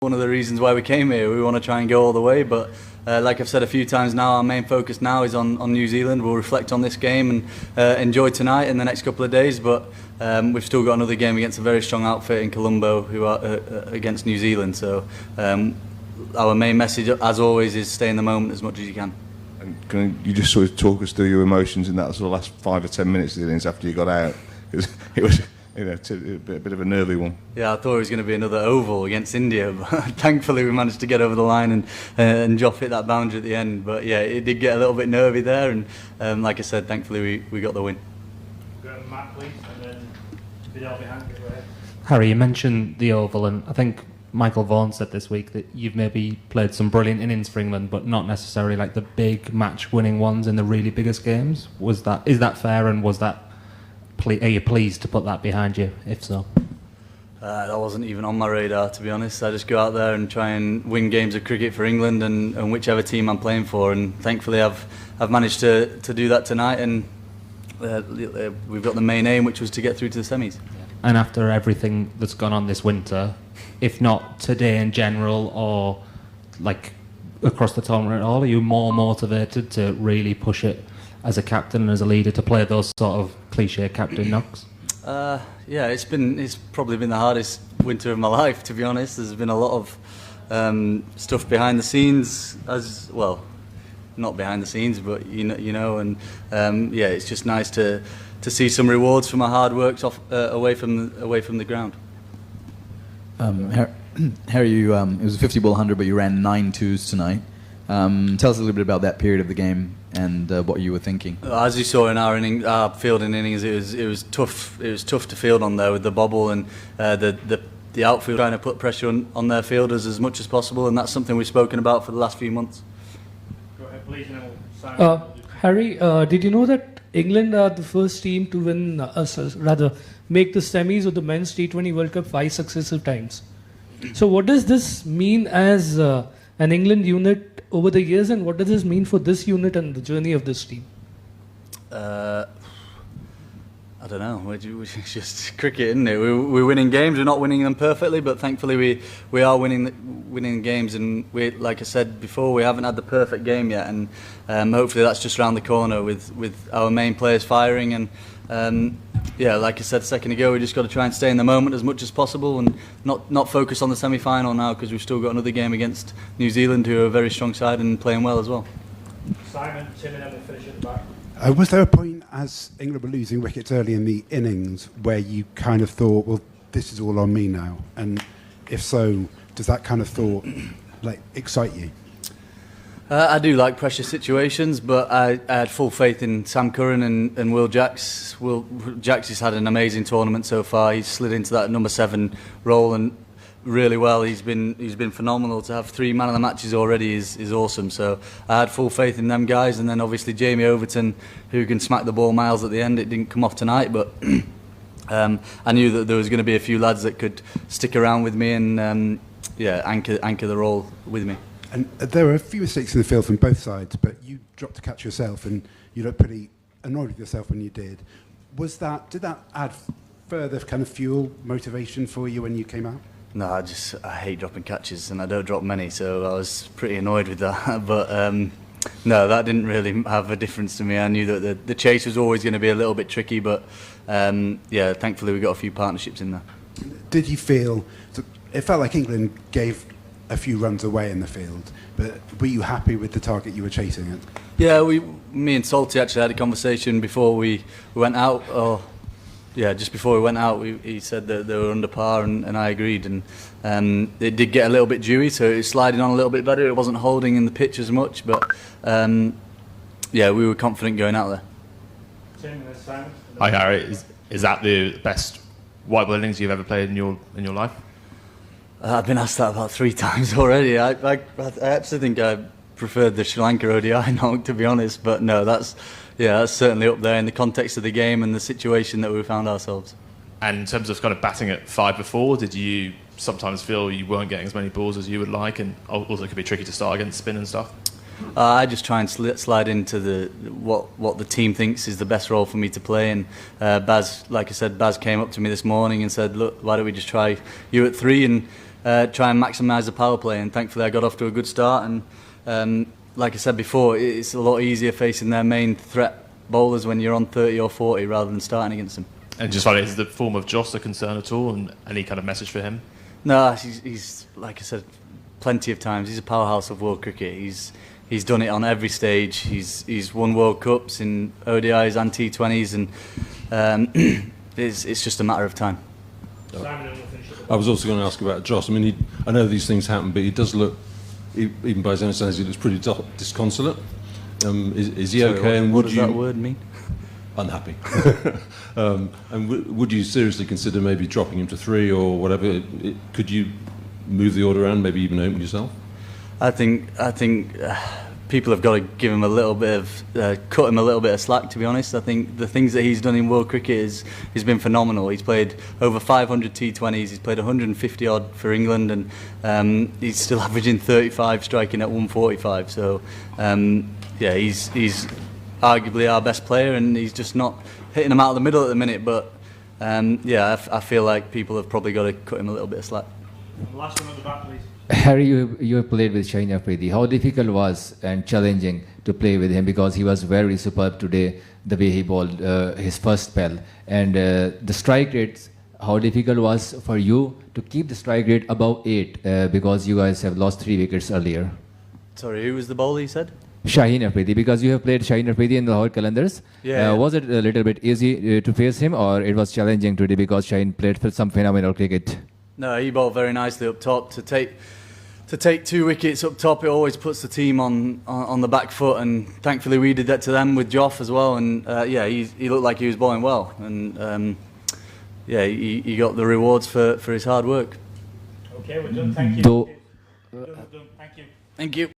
One of the reasons why we came here. We want to try and go all the way, but like I've said a few times now, our main focus now is on New Zealand. We'll reflect on this game and enjoy tonight and the next couple of days, but we've still got another game against a very strong outfit in Colombo who are against New Zealand. So our main message, as always, is stay in the moment as much as you can. And can you just sort of talk us through your emotions in that sort of last 5 or 10 minutes of the innings after you got out? Because it was a bit of a nervy one. Yeah, I thought it was going to be another oval against India, but thankfully we managed to get over the line and Joff hit that boundary at the end. But yeah, it did get a little bit nervy there, and like I said, thankfully we got the win. Go to Matt, please, and then Vidal behind. Go ahead. Harry, you mentioned the oval, and I think Michael Vaughan said this week that you've maybe played some brilliant innings for England, but not necessarily like the big match-winning ones in the really biggest games. Is that fair, and was that? Are you pleased to put that behind you, if so? That wasn't even on my radar, to be honest. I just go out there and try and win games of cricket for England and whichever team I'm playing for, and thankfully I've managed to do that tonight, and we've got the main aim, which was to get through to the semis. And after everything that's gone on this winter, if not today in general or like across the tournament at all, are you more motivated to really push it as a captain and as a leader to play those sort of cliche captain knocks? Yeah, it's probably been the hardest winter of my life, to be honest. There's been a lot of stuff behind the scenes, as well, not behind the scenes, but you know, and yeah, it's just nice to see some rewards for my hard work away from the ground. Harry, it was a 50 ball 100, but you ran 9 twos tonight. Tell us a little bit about that period of the game and what you were thinking. As you saw in our fielding innings, it was tough. It was tough to field on there with the bobble and the outfield trying to put pressure on their fielders as much as possible, and that's something we've spoken about for the last few months. Go ahead, please, and then we'll sign. Harry, did you know that England are the first team to win, make the semis of the men's T20 World Cup 5 successive times? So what does this mean as an England unit over the years, and what does this mean for this unit and the journey of this team? I don't know. It's just cricket, isn't it? We're winning games. We're not winning them perfectly, but thankfully we are winning games. And like I said before, we haven't had the perfect game yet, and hopefully that's just around the corner with our main players firing. And yeah, like I said a second ago, we just got to try and stay in the moment as much as possible, and not focus on the semi-final now, because we've still got another game against New Zealand, who are a very strong side and playing well as well. Simon, Tim, and then we'll finish at the back. Was there a point as England were losing wickets early in the innings where you kind of thought, well, this is all on me now? And if so, does that kind of thought excite you? I do like pressure situations, but I had full faith in Sam Curran and Will Jacks. Jacks has had an amazing tournament so far. He's slid into that number 7 role and really well. He's been phenomenal. To have 3 man of the matches already is awesome. So I had full faith in them guys, and then obviously Jamie Overton, who can smack the ball miles at the end. It didn't come off tonight, but I knew that there was going to be a few lads that could stick around with me and anchor the role with me. And there were a few mistakes in the field from both sides, but you dropped a catch yourself, and you looked pretty annoyed with yourself when you did. Did that add further kind of fuel, motivation for you when you came out? No, I hate dropping catches, and I don't drop many, so I was pretty annoyed with that. But no, that didn't really have a difference to me. I knew that the chase was always going to be a little bit tricky, but yeah, thankfully we got a few partnerships in there. Did you feel? It felt like England gave a few runs away in the field, but were you happy with the target you were chasing at? Yeah, me and Salty actually had a conversation before we went out. Just before we went out, he said that they were under par, and I agreed. And it did get a little bit dewy, so it was sliding on a little bit better. It wasn't holding in the pitch as much, but yeah, we were confident going out there. Tim, and Simon. Hi Harry, is that the best white ball innings you've ever played in your life? I've been asked that about 3 times already. I actually think I preferred the Sri Lanka ODI knock, to be honest. But no, that's certainly up there in the context of the game and the situation that we found ourselves. And in terms of kind of batting at 5 before, did you sometimes feel you weren't getting as many balls as you would like, and also it could be tricky to start against spin and stuff? I just try and slide into what the team thinks is the best role for me to play. And Baz, like I said, Baz came up to me this morning and said, "Look, why don't we just try you at 3?" And try and maximise the power play. And thankfully, I got off to a good start. And like I said before, it's a lot easier facing their main threat bowlers when you're on 30 or 40 rather than starting against them. And just finally, is the form of Joss a concern at all, and any kind of message for him? No, he's like I said, plenty of times. He's a powerhouse of world cricket. He's done it on every stage. He's won World Cups in ODIs and T20s, and it's just a matter of time. Simon, and we'll finish up. I was also going to ask about Joss. I mean, I know these things happen, but he does look, even by his own standards, he looks pretty disconsolate. Is he Sorry, okay? And what would does that word mean? Unhappy. And would you seriously consider maybe dropping him to 3 or whatever? Could you move the order around, maybe even open yourself? I think people have got to give him a little bit of cut him a little bit of slack. To be honest, I think the things that he's done in world cricket has been phenomenal. He's played over 500 T20s. He's played 150 odd for England, and he's still averaging 35, striking at 145. So yeah, he's arguably our best player, and he's just not hitting them out of the middle at the minute. But yeah, I feel like people have probably got to cut him a little bit of slack. And last one at the back, please. Harry, you have played with Shaheen Afridi. How difficult was and challenging to play with him, because he was very superb today, the way he bowled his first spell. And the strike rates, how difficult was for you to keep the strike rate above 8, because you guys have lost 3 wickets earlier? Sorry, who was the bowler you said? Shaheen Afridi, because you have played Shaheen Afridi in the Lahore Qalandars. Yeah. Was it a little bit easy to face him, or it was challenging today because Shaheen played for some phenomenal cricket? No, he bowled very nicely up top. To take 2 wickets up top, it always puts the team on the back foot, and thankfully we did that to them with Joff as well. And yeah, he looked like he was bowling well, and yeah, he got the rewards for his hard work. Okay, we're done. Thank you. Though- Done. Thank you. Thank you.